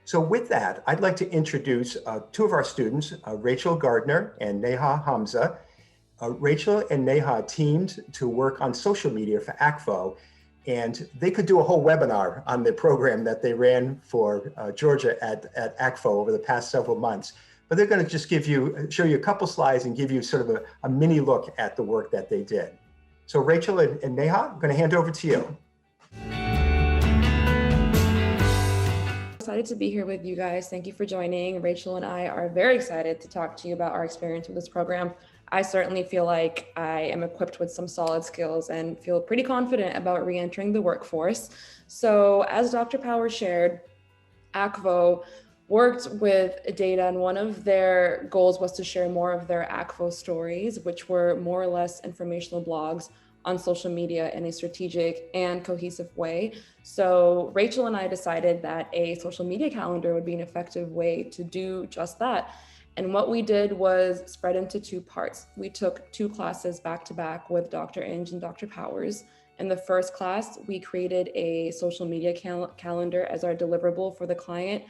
So with that, I'd like to introduce two of our students, Rachel Gardner and Neha Hamza. Rachel and Neha teamed to work on social media for ACFO, and they could do a whole webinar on the program that they ran for Georgia at ACFO over the past several months. But they're going to just show you a couple slides and give you sort of a mini look at the work that they did. So Rachel and Neha, I'm going to hand over to you. Excited to be here with you guys. Thank you for joining. Rachel and I are very excited to talk to you about our experience with this program. I certainly feel like I am equipped with some solid skills and feel pretty confident about re-entering the workforce. So as Dr. Power shared, ACFO worked with data, and one of their goals was to share more of their ACFO stories, which were more or less informational blogs on social media in a strategic and cohesive way. So Rachel and I decided that a social media calendar would be an effective way to do just that. And what we did was spread into two parts. We took two classes back to back with Dr. Inge and Dr. Powers. In the first class, we created a social media calendar as our deliverable for the client.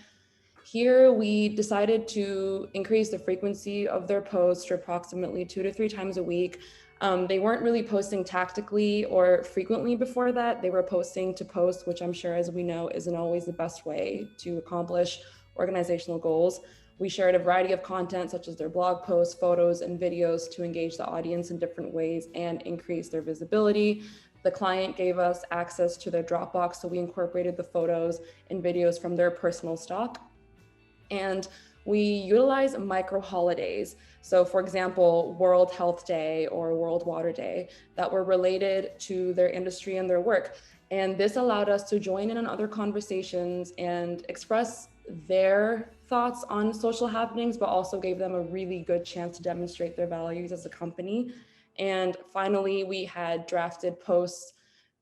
Here, we decided to increase the frequency of their posts to approximately 2 to 3 times a week. They weren't really posting tactically or frequently before that. They were posting to post, which I'm sure, as we know, isn't always the best way to accomplish organizational goals. We shared a variety of content, such as their blog posts, photos, and videos to engage the audience in different ways and increase their visibility. The client gave us access to their Dropbox, so we incorporated the photos and videos from their personal stock. And we utilize micro holidays. So for example, World Health Day or World Water Day that were related to their industry and their work. And this allowed us to join in on other conversations and express their thoughts on social happenings, but also gave them a really good chance to demonstrate their values as a company. And finally, we had drafted posts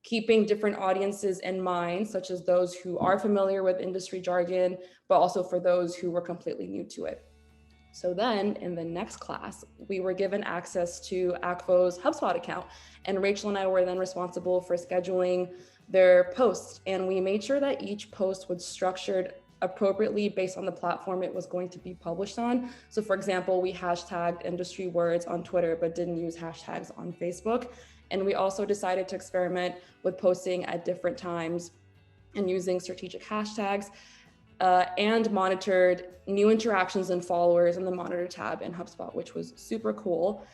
keeping different audiences in mind, such as those who are familiar with industry jargon, but also for those who were completely new to it. So then in the next class, we were given access to ACFO's Hubspot account, and Rachel and I were then responsible for scheduling their posts. And we made sure that each post was structured appropriately based on the platform it was going to be published on. So for example, we hashtagged industry words on Twitter, but didn't use hashtags on Facebook. And we also decided to experiment with posting at different times and using strategic hashtags and monitored new interactions and followers in the Monitor tab in HubSpot, which was super cool.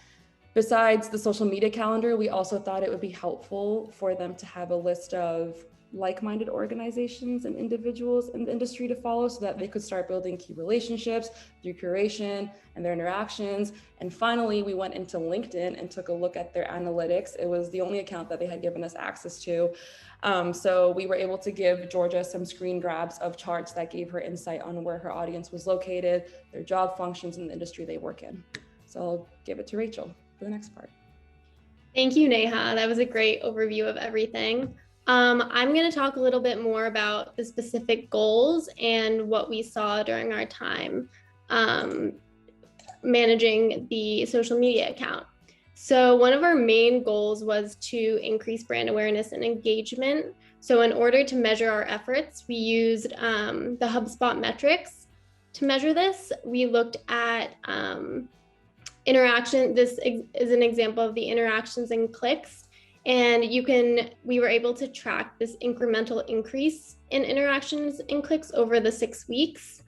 Besides the social media calendar, we also thought it would be helpful for them to have a list of like-minded organizations and individuals in the industry to follow so that they could start building key relationships through curation and their interactions. And finally, we went into LinkedIn and took a look at their analytics. It was the only account that they had given us access to. So we were able to give Georgia some screen grabs of charts that gave her insight on where her audience was located, their job functions, and the industry they work in. So I'll give it to Rachel for the next part. Thank you, Neha. That was a great overview of everything. I'm going to talk a little bit more about the specific goals and what we saw during our time managing the social media account. So one of our main goals was to increase brand awareness and engagement. So in order to measure our efforts, we used the Hubspot Metrics to measure this. We looked at interaction. This is an example of the interactions and clicks. And we were able to track this incremental increase in interactions and clicks over the 6 weeks.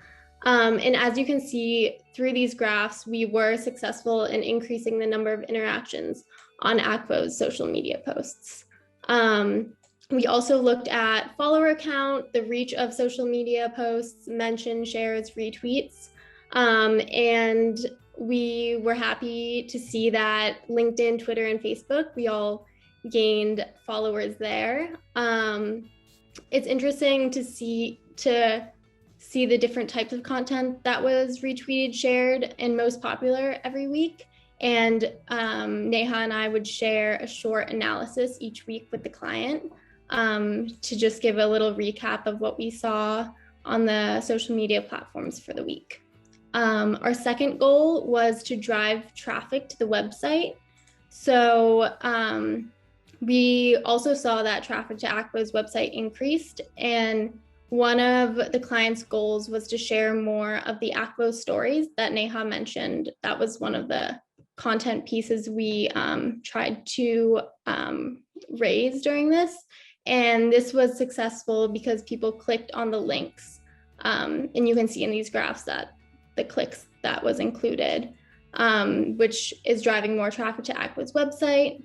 And as you can see through these graphs, we were successful in increasing the number of interactions on ACFO's social media posts. We also looked at follower count, the reach of social media posts, mentions, shares, retweets. And we were happy to see that LinkedIn, Twitter, and Facebook, we all gained followers there. It's interesting to see the different types of content that was retweeted, shared, and most popular every week. And Neha and I would share a short analysis each week with the client to just give a little recap of what we saw on the social media platforms for the week. Our second goal was to drive traffic to the website. So we also saw that traffic to ACFO's website increased, and one of the client's goals was to share more of the ACVO stories that Neha mentioned. That was one of the content pieces we tried to raise during this. And this was successful because people clicked on the links. And you can see in these graphs that the clicks that was included, which is driving more traffic to ACVO's website.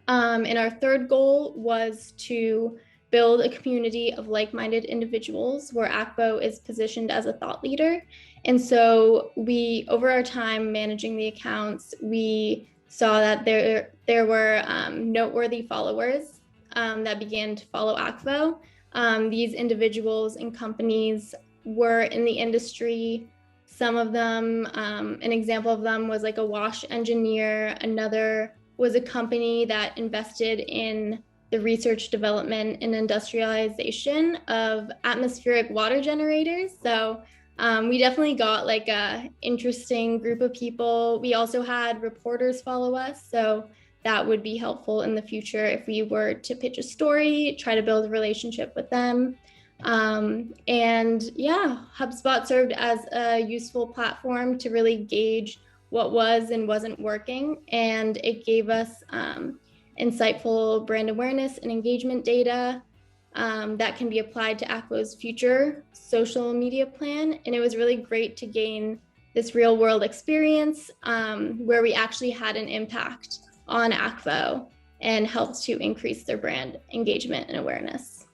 And our third goal was to build a community of like-minded individuals where ACVO is positioned as a thought leader. And so we, over our time managing the accounts, we saw that there were noteworthy followers that began to follow ACVO. These individuals and companies were in the industry. Some of them, an example of them was like a wash engineer. Another was a company that invested in the research, development, and industrialization of atmospheric water generators. So we definitely got like a interesting group of people. We also had reporters follow us. So that would be helpful in the future if we were to pitch a story, try to build a relationship with them. And yeah, HubSpot served as a useful platform to really gauge what was and wasn't working. And it gave us insightful brand awareness and engagement data that can be applied to ACVO's future social media plan. And it was really great to gain this real world experience where we actually had an impact on ACVO and helped to increase their brand engagement and awareness.